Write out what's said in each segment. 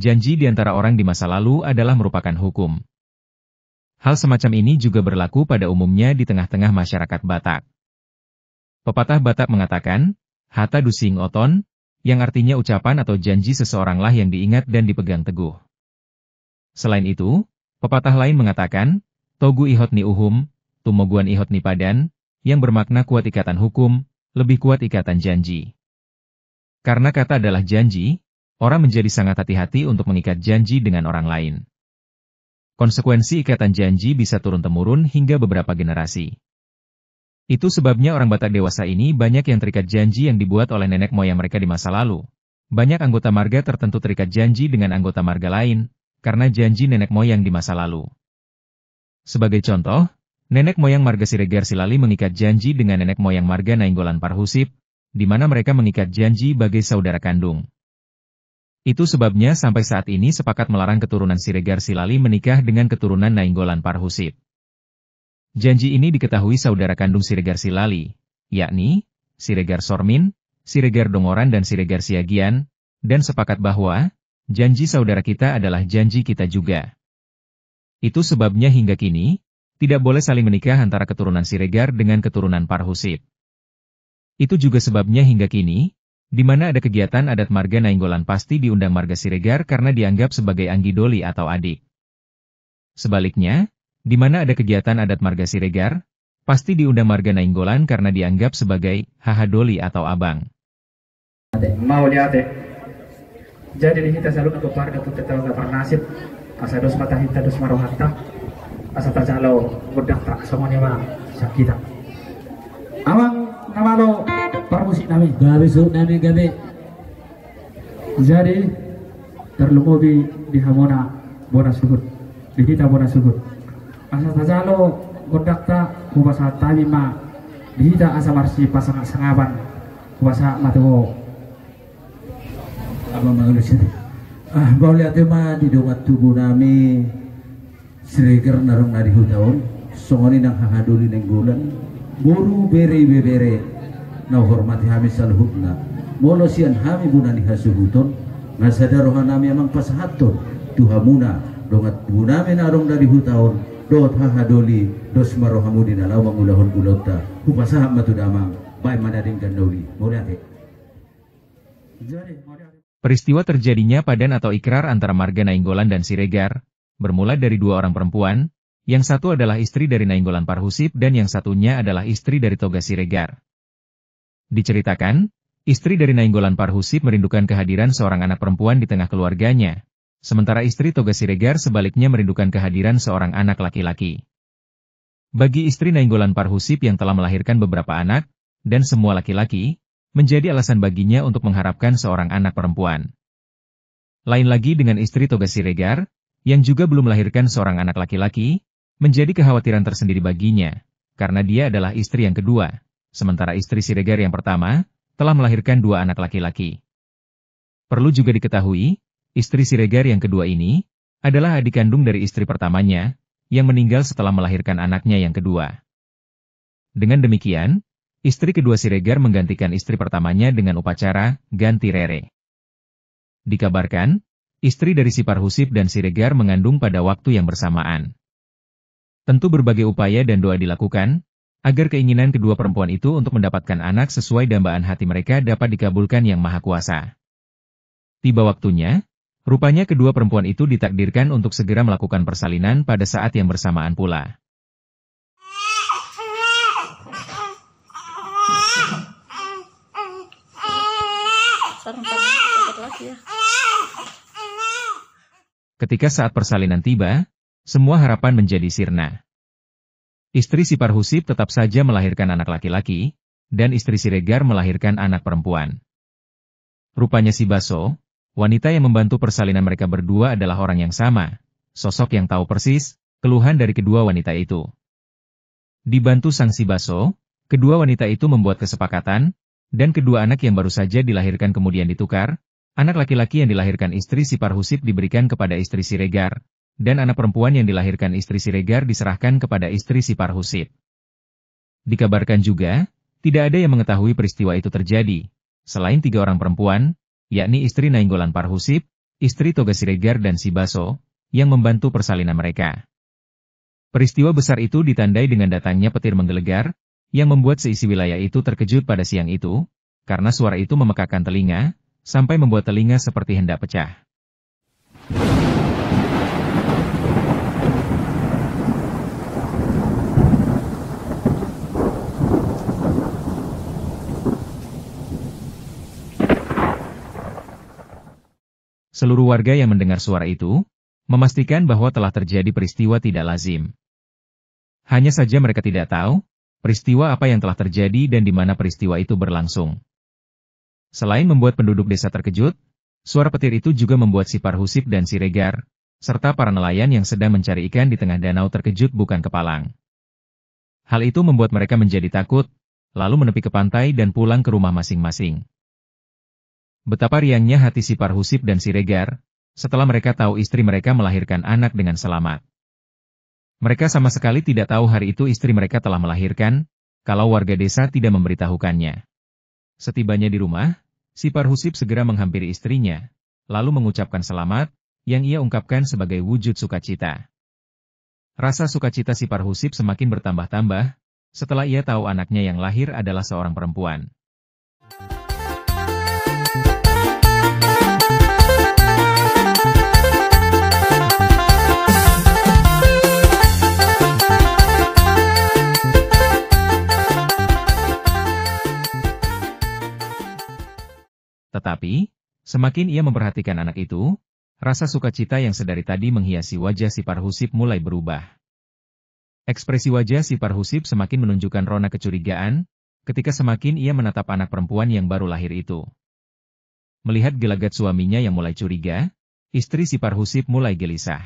janji di antara orang di masa lalu adalah merupakan hukum. Hal semacam ini juga berlaku pada umumnya di tengah-tengah masyarakat Batak. Pepatah Batak mengatakan, hata dusing oton, yang artinya ucapan atau janji seseoranglah yang diingat dan dipegang teguh. Selain itu, pepatah lain mengatakan, togu ihot ni uhum, tumoguan ihot ni padan, yang bermakna kuat ikatan hukum, lebih kuat ikatan janji. Karena kata adalah janji, orang menjadi sangat hati-hati untuk mengikat janji dengan orang lain. Konsekuensi ikatan janji bisa turun-temurun hingga beberapa generasi. Itu sebabnya orang Batak dewasa ini banyak yang terikat janji yang dibuat oleh nenek moyang mereka di masa lalu. Banyak anggota marga tertentu terikat janji dengan anggota marga lain, karena janji nenek moyang di masa lalu. Sebagai contoh, nenek moyang marga Siregar Silali mengikat janji dengan nenek moyang marga Nainggolan Parhusip, di mana mereka mengikat janji bagai saudara kandung. Itu sebabnya sampai saat ini sepakat melarang keturunan Siregar Silali menikah dengan keturunan Nainggolan Parhusip. Janji ini diketahui saudara kandung Siregar Silali, yakni Siregar Sormin, Siregar Dongoran dan Siregar Siagian, dan sepakat bahwa janji saudara kita adalah janji kita juga. Itu sebabnya hingga kini, tidak boleh saling menikah antara keturunan Siregar dengan keturunan Parhusip. Itu juga sebabnya hingga kini, di mana ada kegiatan adat marga Nainggolan pasti diundang marga Siregar karena dianggap sebagai anggidoli atau adik. Sebaliknya, di mana ada kegiatan adat marga Siregar, pasti diundang marga Nainggolan karena dianggap sebagai hahadoli atau abang. Mau lihat jadi kita selalu keluarga tuh tetangga pernasib, asa dos mata hita dos marohata, asa tajalo budak tak semuanya mah sakita. Awang nama lo parmusik nami, Gabisuk nami gabe. jadi terlumubi di hamona bona sugut, di hita bona sugut. Asa tajalo budak tak kubasa tami mah, di hita asa marsi pasang sangaban, kubasa matuo. Apa manusia? Boleh ate mah di domat tubuh nami Siregar narong nari hutaon, songoni nang hahaduli neng bulan, buru bere na hormati hami saluhutna, molo sian hami bunani hasuhuton, ngasadarohan nami amang pasahaton, tuhamuna dongat bunami narong nari hutaon, dot hahadoli dos marohamu di nalawang ulahon ulota, hupasaham matudamang, bay manading gandoli, boleh ate. Peristiwa terjadinya padan atau ikrar antara marga Nainggolan dan Siregar, bermula dari dua orang perempuan, yang satu adalah istri dari Nainggolan Parhusip dan yang satunya adalah istri dari Toga Siregar. Diceritakan, istri dari Nainggolan Parhusip merindukan kehadiran seorang anak perempuan di tengah keluarganya, sementara istri Toga Siregar sebaliknya merindukan kehadiran seorang anak laki-laki. Bagi istri Nainggolan Parhusip yang telah melahirkan beberapa anak, dan semua laki-laki, menjadi alasan baginya untuk mengharapkan seorang anak perempuan. Lain lagi dengan istri Toga Siregar, yang juga belum melahirkan seorang anak laki-laki, menjadi kekhawatiran tersendiri baginya, karena dia adalah istri yang kedua, sementara istri Siregar yang pertama, telah melahirkan dua anak laki-laki. Perlu juga diketahui, istri Siregar yang kedua ini, adalah adik kandung dari istri pertamanya, yang meninggal setelah melahirkan anaknya yang kedua. Dengan demikian, istri kedua Siregar menggantikan istri pertamanya dengan upacara ganti rere. Dikabarkan, istri dari si Parhusip dan Siregar mengandung pada waktu yang bersamaan. Tentu berbagai upaya dan doa dilakukan, agar keinginan kedua perempuan itu untuk mendapatkan anak sesuai dambaan hati mereka dapat dikabulkan Yang Maha Kuasa. Tiba waktunya, rupanya kedua perempuan itu ditakdirkan untuk segera melakukan persalinan pada saat yang bersamaan pula. Ketika saat persalinan tiba, semua harapan menjadi sirna. Istri si Parhusip tetap saja melahirkan anak laki-laki, dan istri Siregar melahirkan anak perempuan. Rupanya si Baso, wanita yang membantu persalinan mereka berdua adalah orang yang sama, sosok yang tahu persis keluhan dari kedua wanita itu. Dibantu sang si Baso, kedua wanita itu membuat kesepakatan, dan kedua anak yang baru saja dilahirkan kemudian ditukar. Anak laki-laki yang dilahirkan istri si Parhusip diberikan kepada istri Siregar, dan anak perempuan yang dilahirkan istri Siregar diserahkan kepada istri si Parhusip. Dikabarkan juga, tidak ada yang mengetahui peristiwa itu terjadi, selain 3 orang perempuan, yakni istri Nainggolan Parhusip, istri Toga Siregar dan si Baso, yang membantu persalinan mereka. Peristiwa besar itu ditandai dengan datangnya petir menggelegar, yang membuat seisi wilayah itu terkejut pada siang itu, karena suara itu memekakkan telinga, sampai membuat telinga seperti hendak pecah. Seluruh warga yang mendengar suara itu, memastikan bahwa telah terjadi peristiwa tidak lazim. Hanya saja mereka tidak tahu, peristiwa apa yang telah terjadi dan di mana peristiwa itu berlangsung. Selain membuat penduduk desa terkejut, suara petir itu juga membuat si Parhusip dan Siregar, serta para nelayan yang sedang mencari ikan di tengah danau terkejut bukan kepalang. Hal itu membuat mereka menjadi takut, lalu menepi ke pantai dan pulang ke rumah masing-masing. Betapa riangnya hati si Parhusip dan Siregar, setelah mereka tahu istri mereka melahirkan anak dengan selamat. Mereka sama sekali tidak tahu hari itu istri mereka telah melahirkan, kalau warga desa tidak memberitahukannya. Setibanya di rumah, si Parhusip segera menghampiri istrinya, lalu mengucapkan selamat, yang ia ungkapkan sebagai wujud sukacita. Rasa sukacita si Parhusip semakin bertambah-tambah, setelah ia tahu anaknya yang lahir adalah seorang perempuan. Tetapi, semakin ia memperhatikan anak itu, rasa sukacita yang sedari tadi menghiasi wajah si Parhusip mulai berubah. Ekspresi wajah si Parhusip semakin menunjukkan rona kecurigaan, ketika semakin ia menatap anak perempuan yang baru lahir itu. Melihat gelagat suaminya yang mulai curiga, istri si Parhusip mulai gelisah.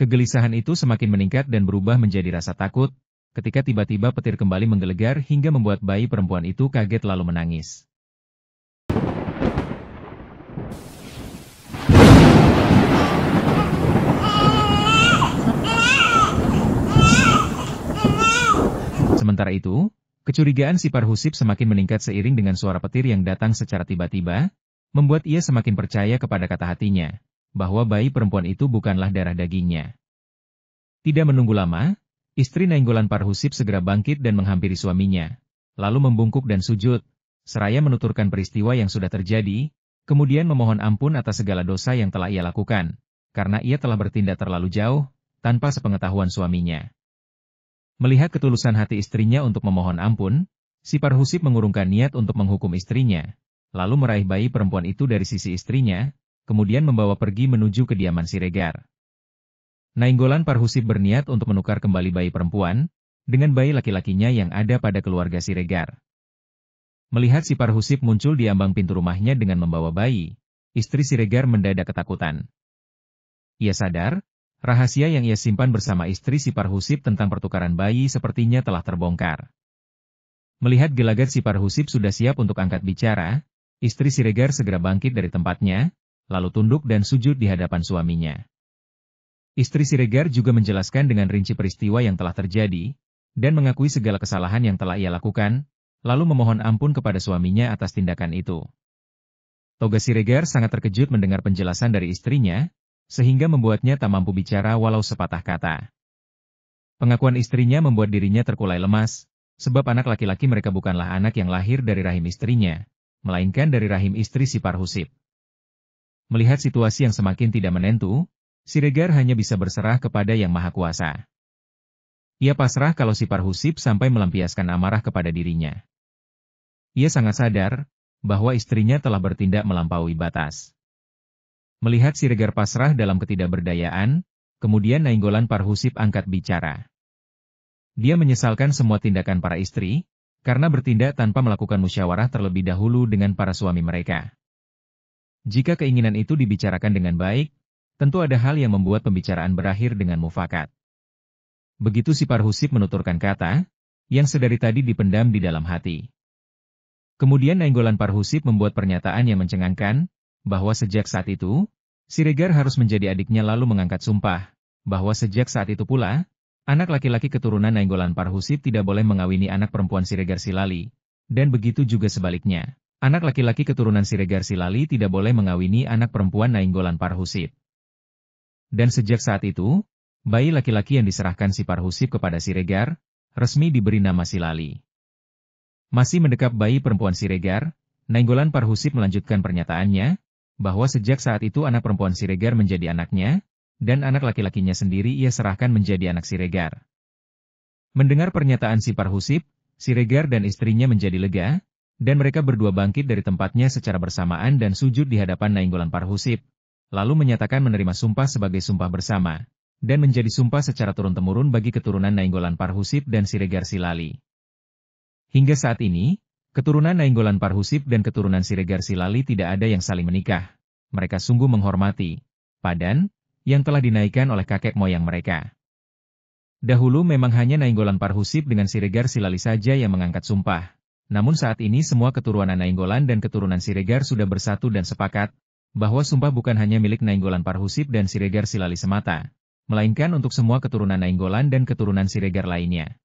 Kegelisahan itu semakin meningkat dan berubah menjadi rasa takut, ketika tiba-tiba petir kembali menggelegar hingga membuat bayi perempuan itu kaget lalu menangis. Sementara itu, kecurigaan si Parhusip semakin meningkat seiring dengan suara petir yang datang secara tiba-tiba, membuat ia semakin percaya kepada kata hatinya, bahwa bayi perempuan itu bukanlah darah dagingnya. Tidak menunggu lama, istri Nainggolan Parhusip segera bangkit dan menghampiri suaminya, lalu membungkuk dan sujud, seraya menuturkan peristiwa yang sudah terjadi, kemudian memohon ampun atas segala dosa yang telah ia lakukan, karena ia telah bertindak terlalu jauh, tanpa sepengetahuan suaminya. Melihat ketulusan hati istrinya untuk memohon ampun, si Parhusip mengurungkan niat untuk menghukum istrinya, lalu meraih bayi perempuan itu dari sisi istrinya, kemudian membawa pergi menuju kediaman Siregar. Nainggolan Parhusip berniat untuk menukar kembali bayi perempuan, dengan bayi laki-lakinya yang ada pada keluarga Siregar. Melihat si Parhusip muncul di ambang pintu rumahnya dengan membawa bayi, istri Siregar mendadak ketakutan. Ia sadar, rahasia yang ia simpan bersama istri si Parhusip tentang pertukaran bayi sepertinya telah terbongkar. Melihat gelagat si Parhusip sudah siap untuk angkat bicara, istri Siregar segera bangkit dari tempatnya, lalu tunduk dan sujud di hadapan suaminya. Istri Siregar juga menjelaskan dengan rinci peristiwa yang telah terjadi, dan mengakui segala kesalahan yang telah ia lakukan, lalu memohon ampun kepada suaminya atas tindakan itu. Toga Siregar sangat terkejut mendengar penjelasan dari istrinya, sehingga membuatnya tak mampu bicara walau sepatah kata. Pengakuan istrinya membuat dirinya terkulai lemas, sebab anak laki-laki mereka bukanlah anak yang lahir dari rahim istrinya, melainkan dari rahim istri si Parhusip. Melihat situasi yang semakin tidak menentu, Siregar hanya bisa berserah kepada Yang Maha Kuasa. Ia pasrah kalau si Parhusip sampai melampiaskan amarah kepada dirinya. Ia sangat sadar bahwa istrinya telah bertindak melampaui batas. Melihat Siregar pasrah dalam ketidakberdayaan, kemudian Nainggolan Parhusip angkat bicara. Dia menyesalkan semua tindakan para istri, karena bertindak tanpa melakukan musyawarah terlebih dahulu dengan para suami mereka. Jika keinginan itu dibicarakan dengan baik, tentu ada hal yang membuat pembicaraan berakhir dengan mufakat. Begitu si Parhusip menuturkan kata, yang sedari tadi dipendam di dalam hati. Kemudian Nainggolan Parhusip membuat pernyataan yang mencengangkan, bahwa sejak saat itu, Siregar harus menjadi adiknya lalu mengangkat sumpah, bahwa sejak saat itu pula, anak laki-laki keturunan Nainggolan Parhusip tidak boleh mengawini anak perempuan Siregar Silali, dan begitu juga sebaliknya, Anak laki-laki keturunan Siregar Silali tidak boleh mengawini anak perempuan Nainggolan Parhusip. Dan sejak saat itu, bayi laki-laki yang diserahkan si Parhusip kepada Siregar, resmi diberi nama Silali. Masih mendekap bayi perempuan Siregar, Nainggolan Parhusip melanjutkan pernyataannya, bahwa sejak saat itu anak perempuan Siregar menjadi anaknya, dan anak laki-lakinya sendiri ia serahkan menjadi anak Siregar. Mendengar pernyataan si Parhusip, Siregar dan istrinya menjadi lega, dan mereka berdua bangkit dari tempatnya secara bersamaan dan sujud di hadapan Nainggolan Parhusip, lalu menyatakan menerima sumpah sebagai sumpah bersama, dan menjadi sumpah secara turun-temurun bagi keturunan Nainggolan Parhusip dan Siregar Silali. Hingga saat ini, keturunan Nainggolan Parhusip dan keturunan Siregar Silali tidak ada yang saling menikah. Mereka sungguh menghormati padan yang telah dinaikkan oleh kakek moyang mereka. Dahulu memang hanya Nainggolan Parhusip dengan Siregar Silali saja yang mengangkat sumpah. Namun saat ini semua keturunan Nainggolan dan keturunan Siregar sudah bersatu dan sepakat, bahwa sumpah bukan hanya milik Nainggolan Parhusip dan Siregar Silali semata, melainkan untuk semua keturunan Nainggolan dan keturunan Siregar lainnya.